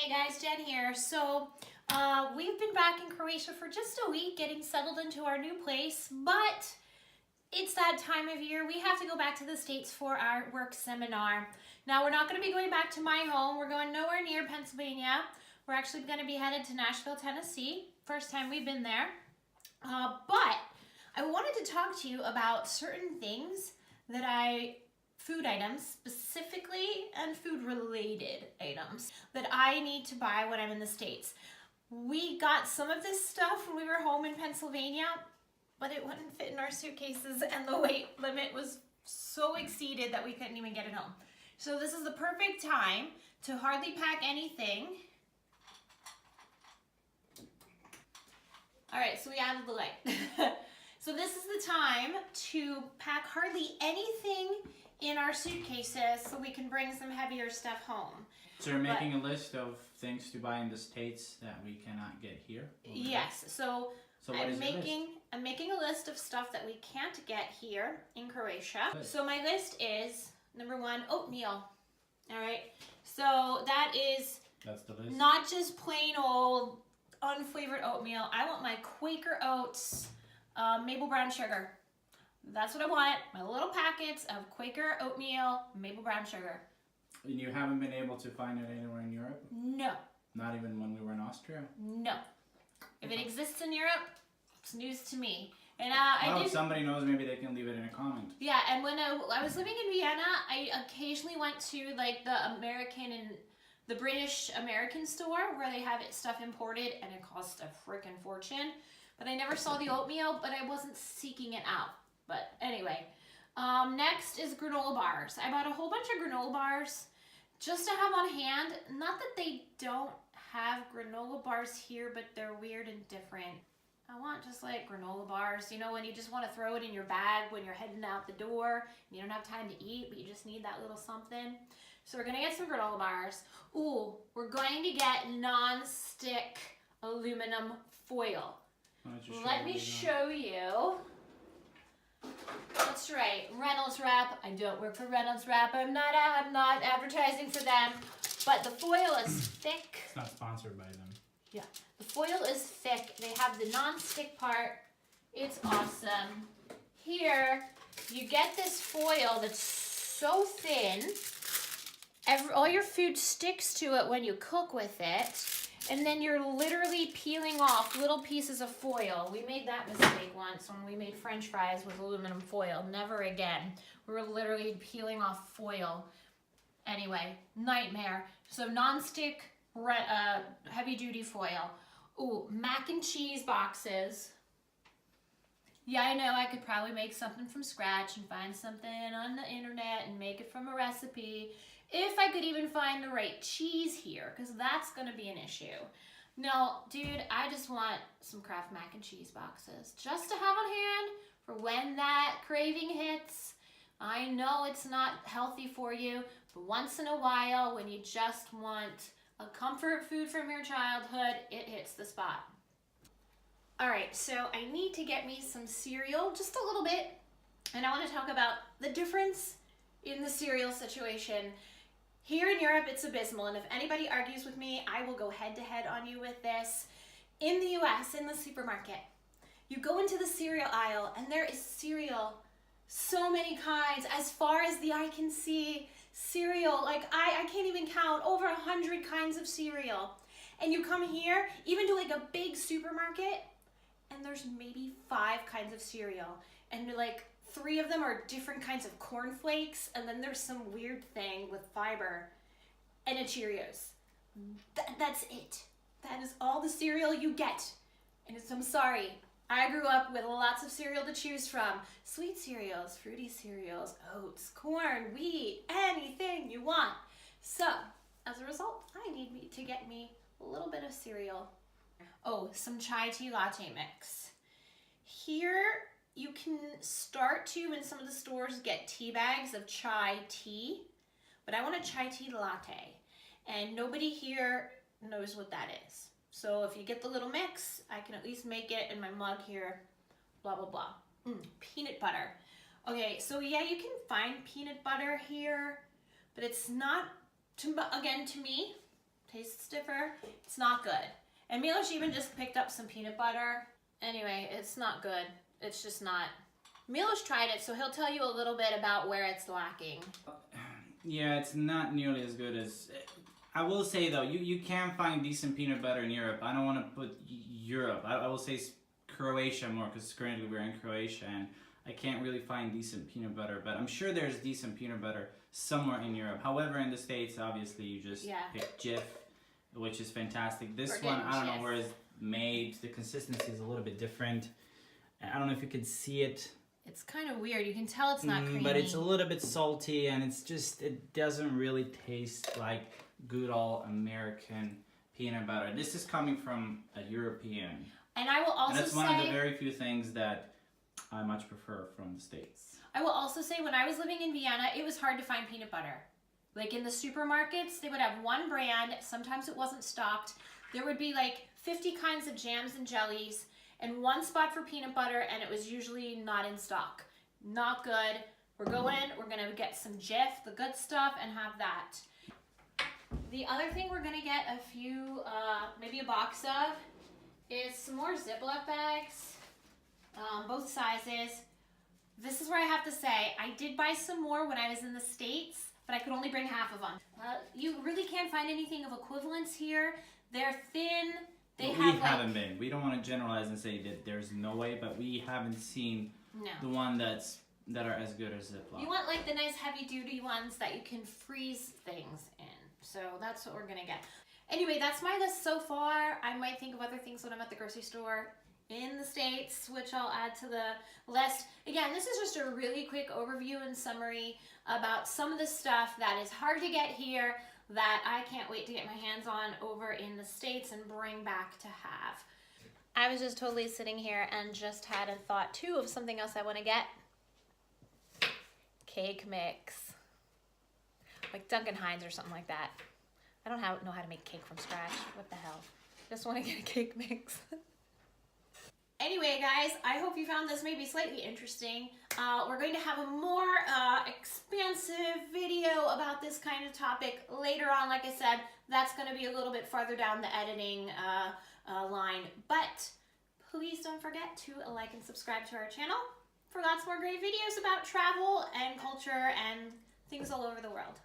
Hey guys, Jen here. So we've been back in Croatia for just a week getting settled into our new place, but it's that time of year. We have to go back to the States for our work seminar. Now we're not going to be going back to my home. We're going nowhere near Pennsylvania. We're actually going to be headed to Nashville, Tennessee. First time we've been there. But I wanted to talk to you about certain things that food items specifically and food related items that I need to buy when I'm in the States. We got some of this stuff when we were home in Pennsylvania, but it wouldn't fit in our suitcases and the weight limit was so exceeded that we couldn't even get it home. So this is the perfect time to hardly pack anything. All right, so we added the light. So this is the time to pack hardly anything in our suitcases so we can bring some heavier stuff home. So you're making a list of things to buy in the States that we cannot get here? Yes, so I'm making a list of stuff that we can't get here in Croatia. Good. So my list is, number one, oatmeal. All right, so that's the list. Not just plain old unflavored oatmeal. I want my Quaker Oats maple brown sugar. That's what I want, my little packets of Quaker oatmeal, maple brown sugar. And you haven't been able to find it anywhere in Europe? No. Not even when we were in Austria? No. If it exists in Europe, it's news to me. And if somebody knows, maybe they can leave it in a comment. Yeah, and when I was living in Vienna, I occasionally went to like the American and the British American store where they have stuff imported and it costs a freaking fortune. But I never saw the oatmeal, but I wasn't seeking it out. But anyway, next is granola bars. I bought a whole bunch of granola bars just to have on hand. Not that they don't have granola bars here, but they're weird and different. I want just like granola bars, you know, when you just want to throw it in your bag when you're heading out the door and you don't have time to eat, but you just need that little something. So we're going to get some granola bars. Ooh, we're going to get non-stick aluminum foil. Let me show you. That's right, Reynolds Wrap. I don't work for Reynolds Wrap. I'm not advertising for them, but the foil is thick. It's not sponsored by them. Yeah, the foil is thick. They have the non-stick part. It's awesome. Here, you get this foil that's so thin. All your food sticks to it when you cook with it. And then you're literally peeling off little pieces of foil. We made that mistake once when we made French fries with aluminum foil. Never again. We were literally peeling off foil. Anyway, nightmare. So non-stick, heavy-duty foil. Ooh, mac and cheese boxes. Yeah, I know I could probably make something from scratch and find something on the internet and make it from a recipe. If I could even find the right cheese here, because that's going to be an issue. No, dude, I just want some Kraft mac and cheese boxes just to have on hand for when that craving hits. I know it's not healthy for you, but once in a while, when you just want a comfort food from your childhood, it hits the spot. All right, so I need to get me some cereal, just a little bit, and I want to talk about the difference in the cereal situation. Here in Europe, it's abysmal, and if anybody argues with me, I will go head-to-head on you with this. In the US, in the supermarket, you go into the cereal aisle, and there is cereal, so many kinds, as far as the eye can see, cereal, like I can't even count, over 100 kinds of cereal. And you come here, even to like a big supermarket, and there's maybe 5 kinds of cereal, and like 3 of them are different kinds of cornflakes, and then there's some weird thing with fiber, and a Cheerios. That's it. That is all the cereal you get. And I'm sorry, I grew up with lots of cereal to choose from. Sweet cereals, fruity cereals, oats, corn, wheat, anything you want. So, as a result, I need to get me a little bit of cereal. Oh, some chai tea latte mix. Here, you can start to, in some of the stores, get tea bags of chai tea, but I want a chai tea latte, and nobody here knows what that is. So if you get the little mix, I can at least make it in my mug here, blah, blah, blah. Peanut butter. Okay, so yeah, you can find peanut butter here, but it's not, again, to me, tastes stiffer. It's not good. And Milos even just picked up some peanut butter. Anyway, it's not good. It's just not. Milos tried it, so he'll tell you a little bit about where it's lacking. Yeah, it's not nearly as good as... I will say though, you can find decent peanut butter in Europe. I don't want to put Europe. I will say Croatia more, because currently we're in Croatia and I can't really find decent peanut butter, but I'm sure there's decent peanut butter somewhere in Europe. However, in the States, obviously you just pick Jif, which is fantastic. This one, I don't know where it's made. The consistency is a little bit different. I don't know if you can see it. It's kind of weird. You can tell it's not creamy. But it's a little bit salty, and it's just, it doesn't really taste like good old American peanut butter. This is coming from a European. And I will also say... And that's one of the very few things that I much prefer from the States. I will also say, when I was living in Vienna, it was hard to find peanut butter. Like in the supermarkets, they would have one brand. Sometimes it wasn't stocked. There would be like 50 kinds of jams and jellies and one spot for peanut butter, and it was usually not in stock. Not good. We're going to get some Jif, the good stuff, and have that. The other thing we're going to get a few, maybe a box of, is some more Ziploc bags, both sizes. This is where I have to say, I did buy some more when I was in the States, but I could only bring half of them. You really can't find anything of equivalence here. They're thin. We haven't been. We don't want to generalize and say that there's no way, but we haven't seen the one that are as good as Ziploc. You want like the nice heavy duty ones that you can freeze things in. So that's what we're gonna get. Anyway, that's my list so far. I might think of other things when I'm at the grocery store in the States, which I'll add to the list. Again, this is just a really quick overview and summary about some of the stuff that is hard to get here, that I can't wait to get my hands on over in the States and bring back to have. I was just totally sitting here and just had a thought too of something else I want to get. Cake mix. Like Duncan Hines or something like that. I don't know how to make cake from scratch. What the hell? Just want to get a cake mix. Anyway, guys, I hope you found this maybe slightly interesting. We're going to have a more expansive video about this kind of topic later on. Like I said, that's going to be a little bit farther down the editing line. But please don't forget to like and subscribe to our channel for lots more great videos about travel and culture and things all over the world.